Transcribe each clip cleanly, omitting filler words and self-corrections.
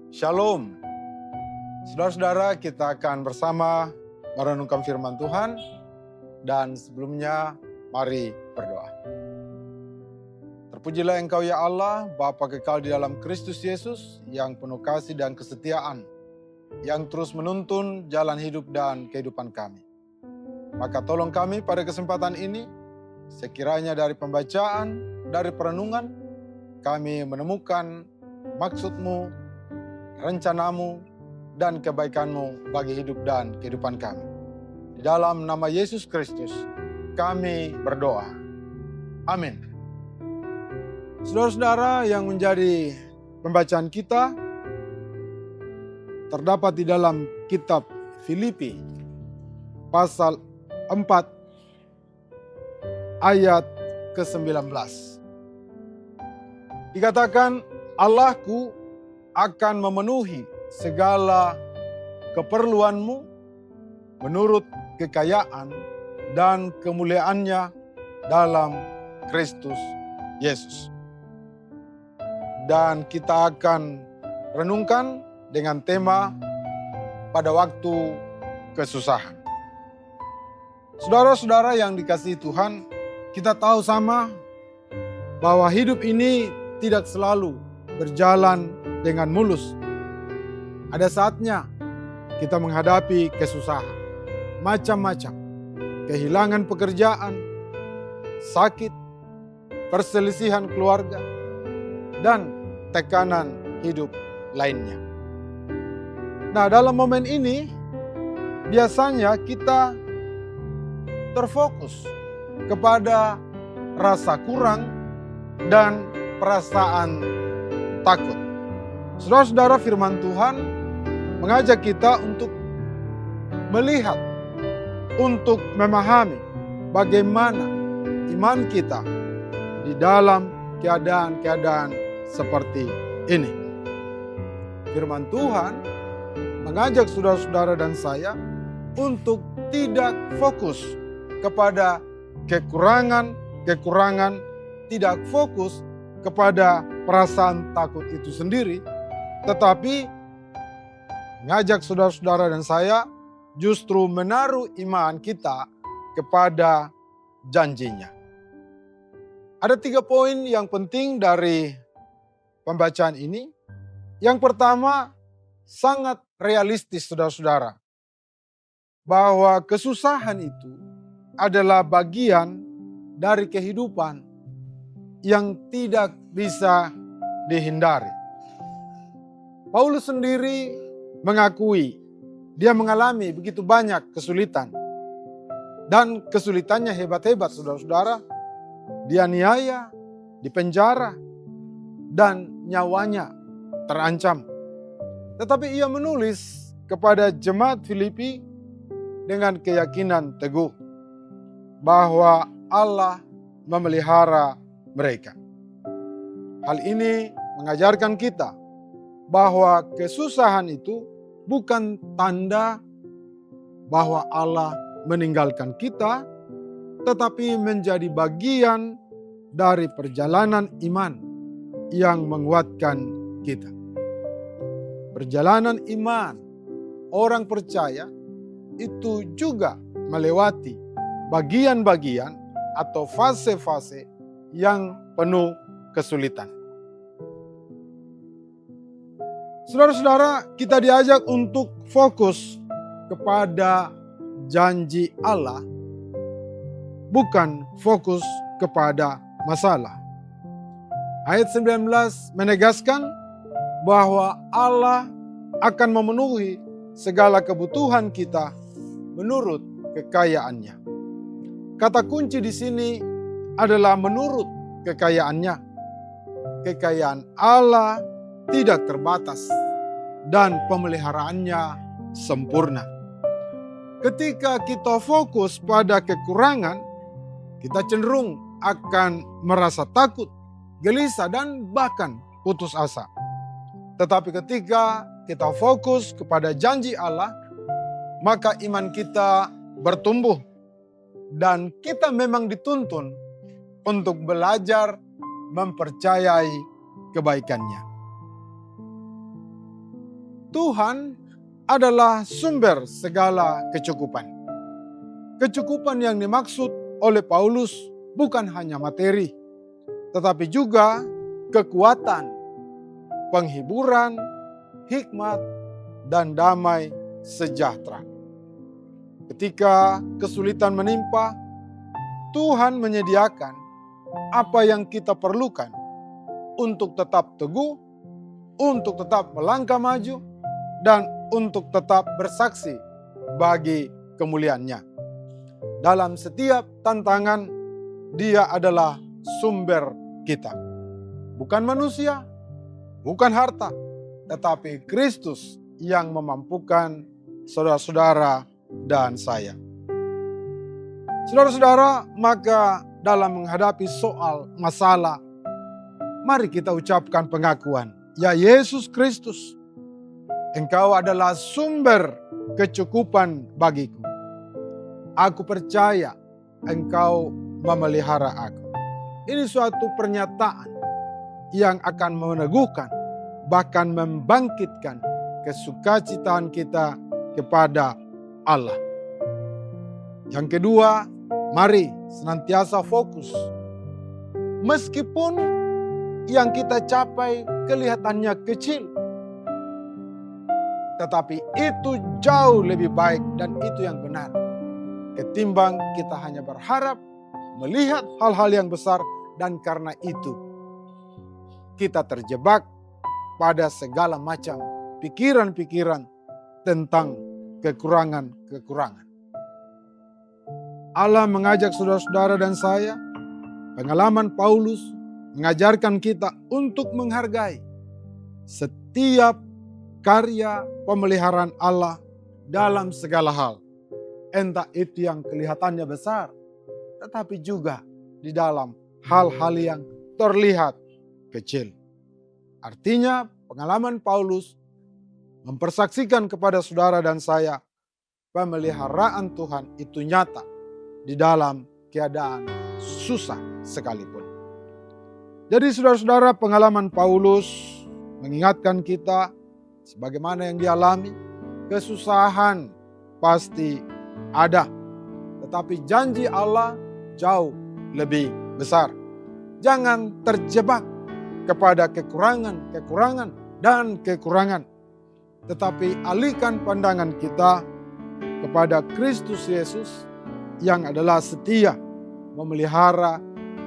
Shalom. Saudara-saudara, kita akan bersama merenungkan firman Tuhan. Dan sebelumnya, mari berdoa. Terpujilah Engkau ya Allah, Bapa kekal di dalam Kristus Yesus, yang penuh kasih dan kesetiaan, yang terus menuntun jalan hidup dan kehidupan kami. Maka tolong kami pada kesempatan ini, sekiranya dari pembacaan, dari perenungan, kami menemukan maksud-Mu, rencanamu, dan kebaikan-Mu bagi hidup dan kehidupan kami. Di dalam nama Yesus Kristus, kami berdoa. Amin. Saudara-saudara, yang menjadi pembacaan kita terdapat di dalam kitab Filipi, pasal 4, ayat ke-19. Dikatakan, Allahku akan memenuhi segala keperluanmu menurut kekayaan dan kemuliaannya dalam Kristus Yesus. Dan kita akan renungkan dengan tema pada waktu kesusahan. Saudara-saudara yang dikasihi Tuhan, kita tahu sama bahwa hidup ini tidak selalu berjalan dengan mulus. Ada saatnya kita menghadapi kesusahan, macam-macam, kehilangan pekerjaan, sakit, perselisihan keluarga, dan tekanan hidup lainnya. Nah, dalam momen ini, biasanya kita terfokus kepada rasa kurang dan perasaan takut. Saudara-saudara, firman Tuhan mengajak kita untuk melihat, untuk memahami bagaimana iman kita di dalam keadaan-keadaan seperti ini. Firman Tuhan mengajak saudara-saudara dan saya untuk tidak fokus kepada kekurangan, tidak fokus kepada perasaan takut itu sendiri, tetapi mengajak saudara-saudara dan saya justru menaruh iman kita kepada janjinya. Ada 3 poin yang penting dari pembacaan ini. Yang pertama, sangat realistis saudara-saudara, bahwa kesusahan itu adalah bagian dari kehidupan yang tidak bisa dihindari. Paulus sendiri mengakui dia mengalami begitu banyak kesulitan. Dan kesulitannya hebat-hebat saudara-saudara. Dianiaya, dipenjara, dan nyawanya terancam. Tetapi ia menulis kepada jemaat Filipi dengan keyakinan teguh bahwa Allah memelihara mereka. Hal ini mengajarkan kita bahwa kesusahan itu bukan tanda bahwa Allah meninggalkan kita, tetapi menjadi bagian dari perjalanan iman yang menguatkan kita. Perjalanan iman orang percaya itu juga melewati bagian-bagian atau fase-fase yang penuh kesulitan. Saudara-saudara, kita diajak untuk fokus kepada janji Allah, bukan fokus kepada masalah. Ayat 19 menegaskan bahwa Allah akan memenuhi segala kebutuhan kita menurut kekayaannya. Kata kunci di sini adalah menurut kekayaannya. Kekayaan Allah tidak terbatas dan pemeliharaannya sempurna. Ketika kita fokus pada kekurangan, kita cenderung akan merasa takut, gelisah, dan bahkan putus asa. Tetapi ketika kita fokus kepada janji Allah, maka iman kita bertumbuh dan kita memang dituntun untuk belajar mempercayai kebaikannya. Tuhan adalah sumber segala kecukupan. Kecukupan yang dimaksud oleh Paulus bukan hanya materi, tetapi juga kekuatan, penghiburan, hikmat, dan damai sejahtera. Ketika kesulitan menimpa, Tuhan menyediakan apa yang kita perlukan untuk tetap teguh, untuk tetap melangkah maju, dan untuk tetap bersaksi bagi kemuliaan-Nya. Dalam setiap tantangan, Dia adalah sumber kita. Bukan manusia, bukan harta, tetapi Kristus yang memampukan saudara-saudara dan saya. Saudara-saudara, maka dalam menghadapi soal masalah, mari kita ucapkan pengakuan, ya Yesus Kristus, Engkau adalah sumber kecukupan bagiku. Aku percaya Engkau memelihara aku. Ini suatu pernyataan yang akan meneguhkan, bahkan membangkitkan kesukacitaan kita kepada Allah. Yang kedua, mari senantiasa fokus. Meskipun yang kita capai kelihatannya kecil, tetapi itu jauh lebih baik dan itu yang benar. Ketimbang kita hanya berharap melihat hal-hal yang besar dan karena itu kita terjebak pada segala macam pikiran-pikiran tentang kekurangan-kekurangan. Allah mengajak saudara-saudara dan saya, pengalaman Paulus mengajarkan kita untuk menghargai setiap karya pemeliharaan Allah dalam segala hal. Entah itu yang kelihatannya besar, tetapi juga di dalam hal-hal yang terlihat kecil. Artinya pengalaman Paulus mempersaksikan kepada saudara dan saya, pemeliharaan Tuhan itu nyata di dalam keadaan susah sekalipun. Jadi saudara-saudara, pengalaman Paulus mengingatkan kita sebagaimana yang dialami, kesusahan pasti ada. Tetapi janji Allah jauh lebih besar. Jangan terjebak kepada kekurangan dan kekurangan. Tetapi alihkan pandangan kita kepada Kristus Yesus yang adalah setia memelihara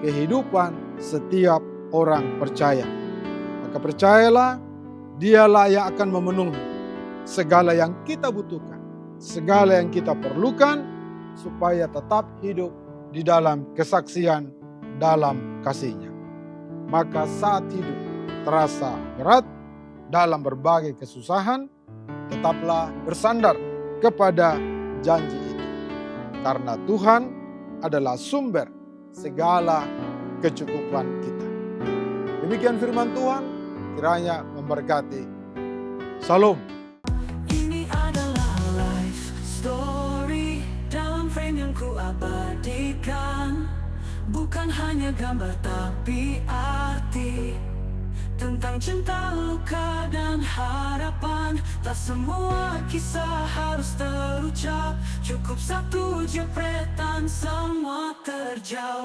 kehidupan setiap orang percaya. Maka percayalah, Dialah yang akan memenuhi segala yang kita butuhkan, segala yang kita perlukan, supaya tetap hidup di dalam kesaksian dalam kasih-Nya. Maka saat hidup terasa berat dalam berbagai kesusahan, tetaplah bersandar kepada janji itu. Karena Tuhan adalah sumber segala kecukupan kita. Demikian firman Tuhan, kiranya memberkati. Salam. Ini adalah life story dalam frame yang ku abadikan. Bukan hanya gambar tapi arti tentang cinta, luka, dan harapan. Tak semua kisah harus terucap, cukup satu jepretan semua terjawab.